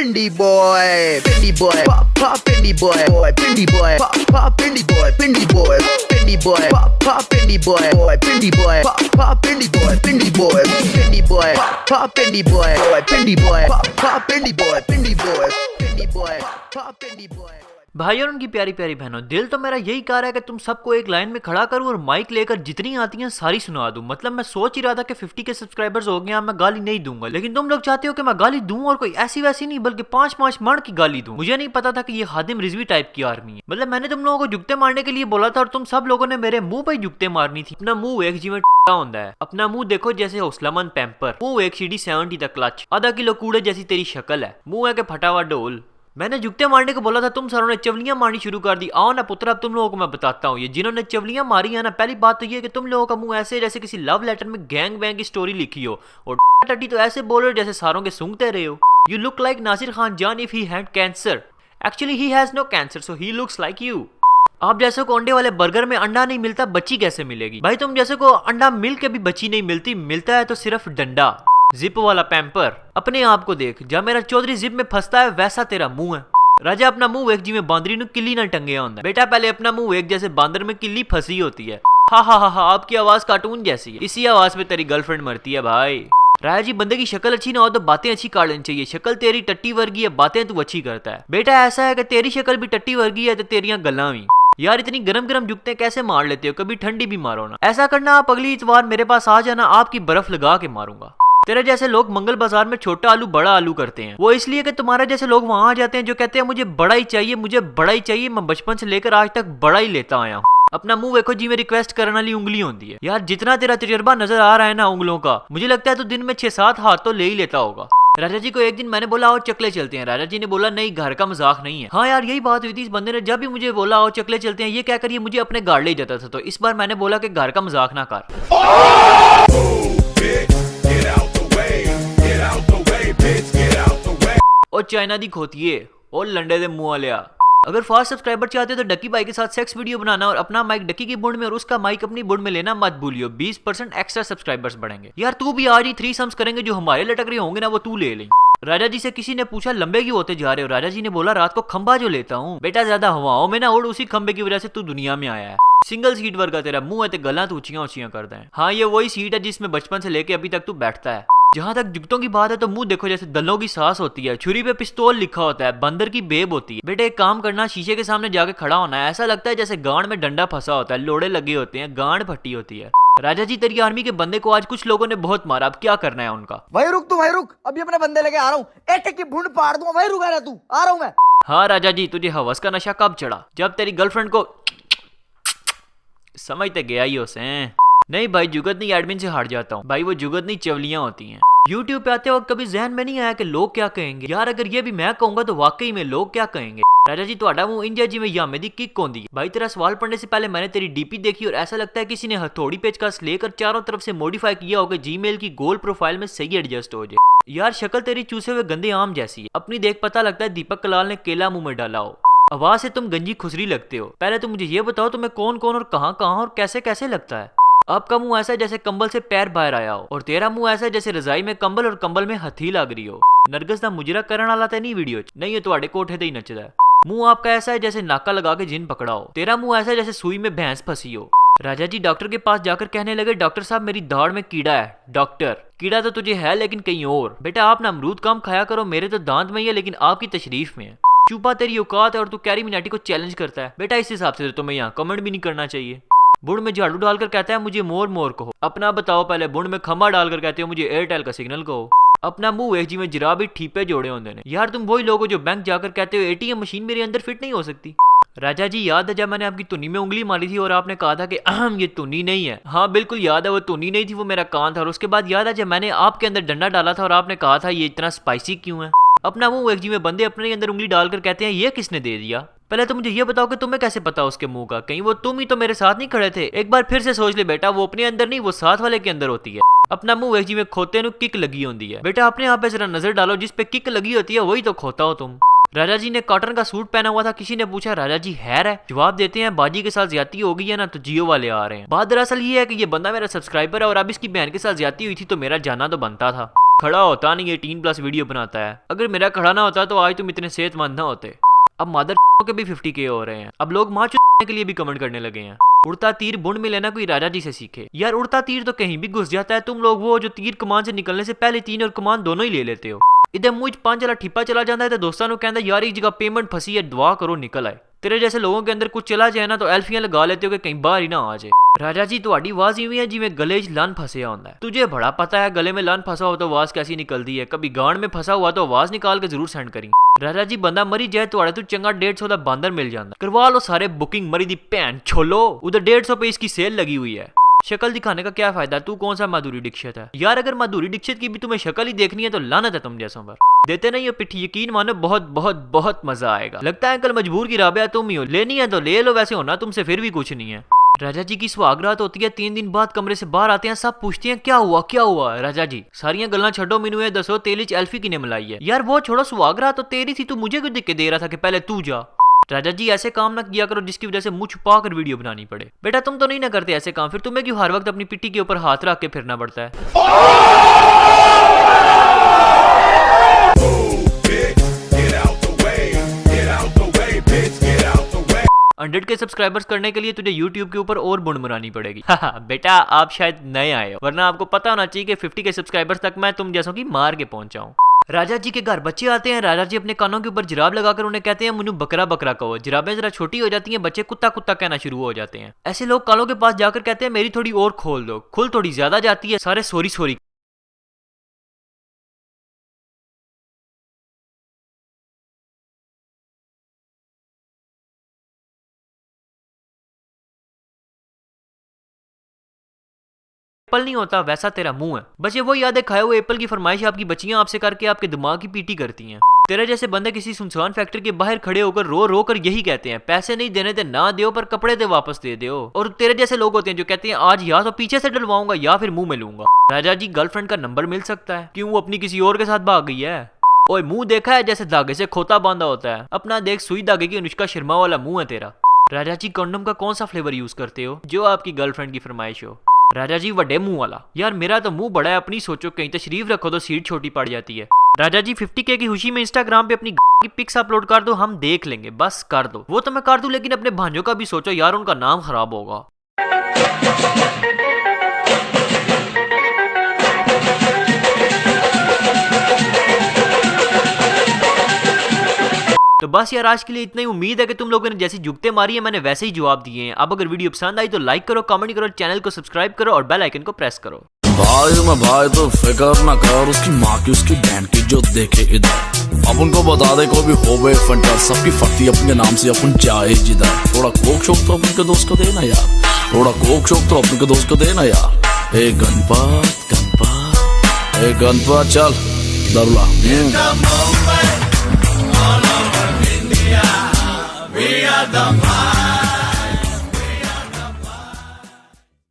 Pindy boy, pop Pindy boy, Pindy boy, pop Pindy boy, Pindy boy, Pindy boy, pop Pindy boy, Pindy boy, pop Pindy boy, Pindy boy, Pindy boy, pop Pindy boy, Pindy boy, pop Pindy boy, Pindy boy, Pindy boy, pop Pindy boy। भाई और उनकी प्यारी प्यारी बहनों, दिल तो मेरा यही कह रहा है कि तुम सबको एक लाइन में खड़ा करूं और माइक लेकर जितनी आती हैं सारी सुना दूं। मतलब मैं सोच ही रहा था कि 50 के सब्सक्राइबर्स हो गए, मैं गाली नहीं दूंगा, लेकिन तुम लोग चाहते हो कि मैं गाली दूं और कोई ऐसी वैसी नहीं बल्कि 5-5 मण की गाली दूं। मुझे नहीं पता था कि ये हादिम रिजवी टाइप की आर्मी है। मतलब मैंने तुम लोगों को जुगते मारने के लिए बोला था और तुम सब लोगों ने मेरे मुंह पर जुगते मारनी थी। अपना मुंह एक जिਵੇਂ होता है, अपना मुंह देखो जैसे हौसलामंद पैम्पर, मुंह एक सीढ़ी 70 तक क्लच, आधा किलो कूड़े जैसी तेरी शक्ल है, मुंह है के फटा हुआ ढोल। मैंने जुगते मारने को बोला था, तुम सरों ने चवलियां मारनी शुरू कर दी। आओ ना पुत्र, अब तुम लोगों को मैं बताता हूँ। ये जिन्होंने चवलियां मारी है ना, पहली बात तो ये कि तुम लोगों का मुंह ऐसे जैसे किसी लव लेटर में गैंग वैंग की स्टोरी लिखी हो, और टट्टी तो ऐसे बोल रहे जैसे सारों के सूंघते रहे हो। You look like Nasir Khan Jaan if he had cancer. Actually he has no cancer, so he looks like you. आप जैसे को अंडे वाले बर्गर में अंडा नहीं मिलता, बच्ची कैसे मिलेगी? भाई तुम जैसे को अंडा मिल के भी बच्ची नहीं मिलती, मिलता है तो सिर्फ डंडा। जिप वाला पैम्पर, अपने आप को देख, जब मेरा चौधरी जिप में फंसता है वैसा तेरा मुंह है। राजा अपना मुंह एक जिमें बांदरी नु किली ना टंगिया होता है। बेटा पहले अपना मुंह एक जैसे बांदर में किली फंसी होती है। हा हा हा हा, आपकी आवाज कार्टून जैसी है, इसी आवाज में तेरी गर्लफ्रेंड मरती है। भाई राजा जी, बंदे की शक्ल अच्छी ना हो तो बातें अच्छी कर लेनी चाहिए। शक्ल तेरी टट्टी वर्गी है, बातें तू अच्छी करता है। बेटा ऐसा है कि तेरी शक्ल भी टट्टी वर्गी है तो तेरियां गल्लां भी। यार इतनी गरम गरम जुगते कैसे मार लेते हो? कभी ठंडी भी मारो ना। ऐसा करना, आप अगली इतवार मेरे पास आ जाना, आपकी बर्फ लगा के मारूंगा। तेरे जैसे लोग मंगल बाजार में छोटा आलू बड़ा आलू करते हैं, वो इसलिए कि तुम्हारे जैसे लोग वहां आ जाते हैं जो कहते हैं मुझे बड़ा ही चाहिए, मुझे बड़ा ही चाहिए। मैं बचपन से लेकर आज तक बड़ा ही लेता आया हूँ। अपना मुंह देखो जी में रिक्वेस्ट करने वाली उंगली होती है। यार जितना तेरा तजुर्बा नजर आ रहा है ना उंगलों का, मुझे लगता है तो दिन में 6-7 हाथ तो ले ही लेता होगा। राजा जी को एक दिन मैंने बोला आओ चकले चलते हैं। राजा जी ने बोला नहीं, घर का मजाक नहीं है। हाँ यार यही बात हुई थी। इस बंदे ने जब भी मुझे बोला आओ चकले चलते हैं, ये क्या करिए मुझे अपने गाड़ ले जाता था। तो इस बार मैंने बोला कि घर का मजाक ना कर। और चाइना दी खोतिए और लंडे दे मुंह वालिया, अगर फास्ट सब्सक्राइबर चाहते हो तो डक्की भाई के साथ सेक्स वीडियो बनाना और अपना माइक डक्की की बुंड में और उसका माइक अपनी बुंड में लेना मत भूलियो। 20% एक्स्ट्रा सब्सक्राइबर्स बढ़ेंगे। यार तू भी आज ही 3 सम्स करेंगे, जो हमारे लटक रहे होंगे ना वो तू ले ले। राजा जी से किसी ने पूछा लंबे क्यों होते जा रहे हो? राजा जी ने बोला रात को खंबा जो लेता हूँ। बेटा ज्यादा हवाओं में ना उड़, उसी खंबे की वजह से तू दुनिया में आया है। सिंगल सीट वर्गा तेरा मुंह है तो गला तू ऊंचियां ऊंचियां करता है। हाँ ये वही सीट है जिसमें बचपन से लेके अभी तक तू बैठता है। जहां तक जुगतों की बात है तो मुंह देखो जैसे दलों की सांस होती है, छुरी पे पिस्तौल लिखा होता है, बंदर की बेब होती है। बेटे एक काम करना, शीशे के सामने जाके खड़ा होना है, ऐसा लगता है जैसे गांड में डंडा फंसा होता है, लोड़े लगे होते हैं, गांड फटी होती है। राजा जी तेरी आर्मी के बंदे को आज कुछ लोगों ने बहुत मारा, अब क्या करना है उनका? भाई रुक तू, भाई रुक, अभी अपने बंदे लेके आ रहा हूँ। एक की भूंड फाड़ दूंगा, भाई रुका रहा तू, आ रहा हूँ मैं। हाँ राजा जी, तुझे हवस का नशा कब चढ़ा? जब तेरी गर्लफ्रेंड को समझते गया ही उसे। नहीं भाई जुगत नहीं, एडमिन से हार जाता हूँ भाई, वो जुगत नहीं चवलियां होती हैं। YouTube पे आते वक्त कभी जहन में नहीं आया कि लोग क्या कहेंगे? यार अगर ये भी मैं कहूंगा तो वाकई में लोग क्या कहेंगे? राजा जी ਤੁਹਾਡਾ मुंह इंजा जी में यामे दी किक होंदी है। भाई तेरा सवाल पढ़ने से पहले मैंने तेरी डीपी देखी और ऐसा लगता है किसी ने हथौड़ी पेचकस लेकर चारों तरफ से मॉडिफाई किया होगा, जीमेल की गोल प्रोफाइल में सही एडजस्ट हो जाए। यार शक्ल तेरी चूसे हुए गंदे आम जैसी है, अपनी देख पता लगता है दीपक कलाल ने केला मुंह में डाला हो। आवाज से तुम गंजी खुसरी लगते हो। पहले तुम मुझे ये बताओ तुम्हें कौन कौन और कहां कहां और कैसे कैसे लगता है? आपका मुंह ऐसा है जैसे कंबल से पैर बाहर आया हो, और तेरा मुंह ऐसा है जैसे रजाई में कंबल और कंबल में हथी लग रही हो। नरगस दा मुजरा करने वाला तो नहीं वीडियो नहीं है, तुम्हारे कोठे ते ही नचदा है। मुंह आपका ऐसा है जैसे नाका लगा के जिन पकड़ा हो। तेरा मुंह ऐसा है जैसे सुई में भैंस फंसी हो। राजा जी डॉक्टर के पास जाकर कहने लगे डॉक्टर साहब मेरी दाढ़ में कीड़ा है। डॉक्टर कीड़ा तो तुझे है लेकिन कहीं और। बेटा आप ना अमरूद कम खाया करो, मेरे तो दांत में ही है लेकिन आपकी तशरीफ में है। चुपा तेरी औकात है और तू कैरी मिनाटी को चैलेंज करता है। बेटा इस हिसाब से तो तुम्हें यहाँ कमेंट भी नहीं करना चाहिए। बुंड में झाड़ू डालकर कहता है मुझे मोर मोर कहो। अपना बताओ पहले। बुंड में खम्बा डालकर कहते हो मुझे एयरटेल का सिग्नल कहो। अपना मुंह एक जी में जराबी ठीपे जोड़े होंगे ने। यार तुम वही लोग हो जो बैंक जाकर कहते हो एटीएम मशीन मेरे अंदर फिट नहीं हो सकती। राजा जी याद है जब मैंने आपकी तुन्नी में उंगली मारी थी और आपने कहा था कि अहम ये तुन्नी नहीं है? हाँ बिल्कुल याद है, वो तुन्नी नहीं थी, वो मेरा कान था। और उसके बाद याद है जब मैंने आपके अंदर डंडा डाला था और आपने कहा था ये इतना स्पाइसी क्यों है? अपना मुंह एक जी में बंदे अपने अंदर उंगली डालकर कहते हैं ये किसने दे दिया? पहले तो मुझे ये बताओ कि तुम्हें कैसे पता उसके मुंह का? कहीं वो तुम ही तो मेरे साथ नहीं खड़े थे? एक बार फिर से सोच ले बेटा, वो अपने अंदर नहीं वो साथ वाले के अंदर होती है। अपना मुंह एक जी में खोते नु किक लगी होती है। बेटा अपने आप पे जरा नजर डालो, जिस पे किक लगी होती है वही तो खोता हो तुम। राजा जी ने कॉटन का सूट पहना हुआ था। किसी ने पूछा राजा जी हैर है? जवाब देते हैं बाजी के साथ ज्यादती हो गई है ना तो जियो वाले आ रहे हैं। बात दरअसल ये है कि ये बंदा मेरा सब्सक्राइबर है और अब इसकी बहन के साथ ज्यादती हुई थी तो मेरा जाना तो बनता था। खड़ा होता नहीं 18+ वीडियो बनाता है। अगर मेरा खड़ा ना होता तो आज तुम इतने सेहतमंद ना होते। अब मादर के भी 50K हो रहे हैं। अब लोग माँ के लिए भी कमेंट करने लगे हैं। उड़ता तीर बुंड में लेना कोई राजा जी से सीखे। यार उड़ता तीर तो कहीं भी घुस जाता है, तुम लोग वो जो तीर कमान से निकलने से पहले तीन और कमान दोनों ही ले लेते हो। इधर मुझ 5 वाला ठिप्पा चला जाता है तो दोस्तों को कहता है यार एक जगह पेमेंट फंसी है, दुआ करो निकल आए। तेरे जैसे लोगों के अंदर कुछ चला जाए ना तो एल्फियां लगा लेते हो कि कहीं बाहर ही ना आ जाए। राजा जी तुम्हारी आवाज इवें है जिवें गले च लन फंसिया होता है। तुझे बड़ा पता है गले में लन फंसा हो तो आवाज कैसी निकलती है। कभी गांड में फंसा हुआ तो आवाज निकाल के जरूर सेंड करी। राजा जी बंदा मरी जाए तो तू चंगा 150 का बांदर मिल जाता। करवा लो सारे बुकिंग मरी दी भैन छोलो। उधर 150 पे इसकी सेल लगी हुई है। शक्ल दिखाने का क्या फायदा, तू कौन सा माधुरी दीक्षित है यार। अगर माधुरी दीक्षित की भी तुम्हें शक्ल ही देखनी है तो लानत है तुम जैसों पर। देते नहीं हो पिट्ठी, यकीन मानो बहुत बहुत बहुत मजा आएगा। लगता है कल मजबूर की राबिया तुम ही हो, लेनी है तो ले लो, वैसे होना तुमसे फिर भी कुछ नहीं है। राजा जी की सुहागरात होती है, 3 दिन बाद कमरे से बाहर आते हैं, सब पूछते हैं क्या हुआ क्या हुआ। राजा जी सारियां गल्लां छड्डो, मैनू ये दसो तेली च एल्फी किने मिलाई है। यार वो छोड़ो, सुहागरात तो तेरी थी, तू मुझे क्यों दिख के दे रहा था कि पहले तू जा। राजा जी ऐसे काम ना किया करो जिसकी वजह से मुंह छुपा कर वीडियो बनानी पड़े। बेटा तुम तो नहीं ना करते ऐसे काम, फिर तुम्हें क्यों हर वक्त अपनी पिट्ठी के ऊपर हाथ रख के फिरना पड़ता है। 100K सब्सक्राइबर्स करने के लिए तुझे YouTube के ऊपर और बुंड मरानी पड़ेगी। बेटा आप शायद नए आए हो, वरना आपको पता होना चाहिए कि 50K सब्सक्राइबर्स तक मैं तुम जैसों की मार के पहुंचा हूं। राजा जी के घर बच्चे आते हैं। राजा जी अपने कानों के ऊपर जिराब लगाकर उन्हें कहते हैं मुझे बकरा बकरा कहो। जिराबें जरा छोटी हो जाती हैं, बच्चे कुत्ता कुत्ता कहना शुरू हो जाते हैं। ऐसे लोग कालों के पास जाकर कहते हैं मेरी थोड़ी और खोल दो। खुल थोड़ी ज्यादा जाती है, सारे सोरी सोरी। एप्पल नहीं होता वैसा तेरा मुंह है। बस ये वो यादें खाए हुए एप्पल की फरमाइश आपकी बच्चियां आपसे करके आपके दिमाग की पीटी करती हैं। तेरे जैसे बंदे किसी सुनसान फैक्ट्री के बाहर खड़े होकर रो रो कर यही कहते हैं पैसे नहीं देने थे ना दियो, पर कपड़े दे वापस दे दियो। और तेरे जैसे लोग होते हैं जो कहते हैं आज या तो पीछे से डलवाऊंगा या फिर मुंह में लूंगा। राजा जी गर्लफ्रेंड का नंबर मिल सकता है, क्यों वो अपनी किसी और के साथ भाग गई है। ओए मुंह देखा है जैसे धागे से खोता बांधा होता है, अपना देख सुई धागे की अनुष्का शर्मा वाला मुंह है तेरा। राजा जी कंडोम का कौन सा फ्लेवर यूज करते हो जो आपकी गर्लफ्रेंड की फरमाइश हो। राजा जी वड्डे मुंह वाला। यार मेरा तो मुंह बड़ा है, अपनी सोचो, कहीं तशरीफ रखो तो सीट छोटी पड़ जाती है। राजा जी 50K की खुशी में इंस्टाग्राम पे अपनी की पिक्स अपलोड कर दो, हम देख लेंगे, बस कर दो। वो तो मैं कर दूं, लेकिन अपने भांजों का भी सोचो यार, उनका नाम खराब होगा। तो बस यार आज के लिए इतना ही। उम्मीद है कि तुम लोगों ने जैसी जुगते मारी है मैंने वैसे ही जवाब दिए हैं। अब अगर वीडियो पसंद आई तो लाइक करो, कमेंट करो, चैनल को सब्सक्राइब करो और बेल आइकन को प्रेस करो। भाई मैं भाई तो फिक्र ना कर, उसकी माँ की उसकी बहन की जो देखे इधर। अब उनको बता दे कोई भी हो गए फंटर, सबकी फटी अपने नाम से अपन चाहे जिधर। थोड़ा कोक शोक तो अपने के दोस्त को देना यार, थोड़ा कोक शोक तो अपने के दोस्त को देना यार। ए गणपत गणपत ए गणपत चल दरुला। We are the